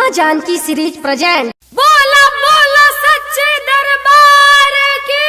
माँ Janaki series present. बोला बोला सच्चे दरबार की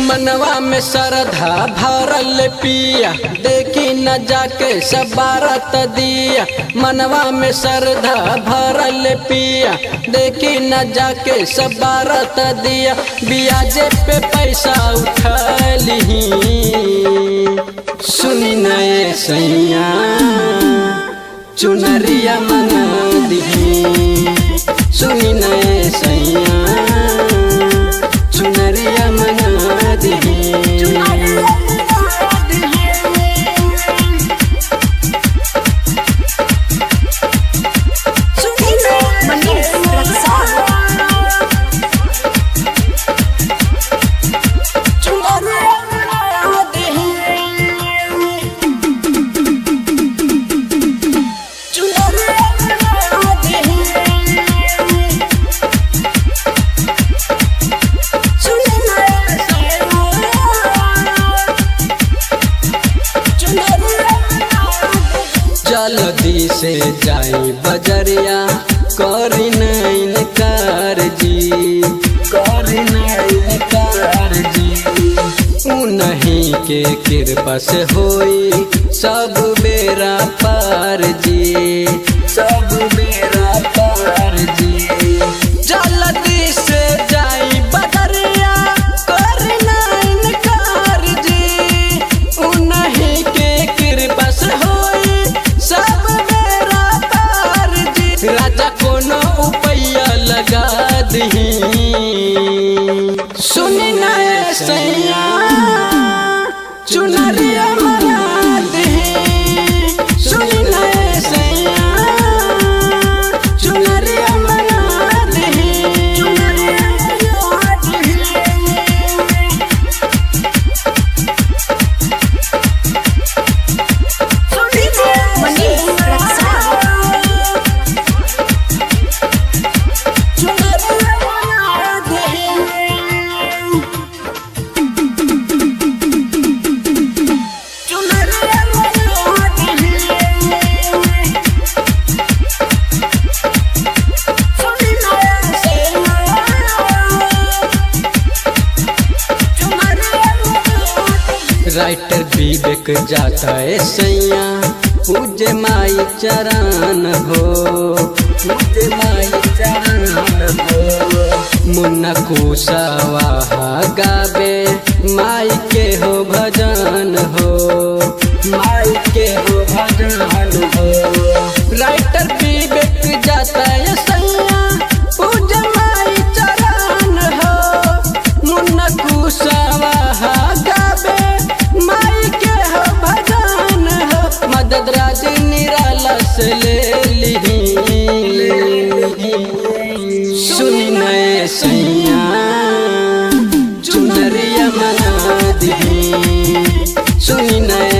मनवा में श्रद्धा भरल पिया, देखी न जाके सबारत दिया। मनवा में श्रद्धा भरल पिया, देखी न जाके सबारत दिया। बियाजे पे पैसा उठली, सुनी नए सैया चुनरिया मना दी। सुनी नए सैया चुनरिया मना दी। जल्दी से जाई बजरिया, करी नैन कारजी, करी नैन कारजी। उन्हीं के कृपा से होई सब बेरा पार जी, सब बेरा पार जी। जल्दी से जाई बजरिया, करी नैन कारजी। उन्हीं के कृपा से होई सब मेरा पार जी। राजा कोनो उपैया लगा दी। सुनी नए सैया चुनरिया मना दी। सुनी नए सैया चुनरिया मना दी। राइटर विवेक जाता है सैया, पूजे माई चरण हो, पूजे माई चरण हो। मुन्ना कुशवाहा गावे माई के हो भजन हो, माई के हो भजन हो। राइटर विवेक जाता है सैया, पूजे माई चरण हो। मुन्ना कुशवाहा गावे माई के हो भजन हो। मदद राज निराला से ले ली। सुनी नए सैया चुनरिया मना दी। सुनी नए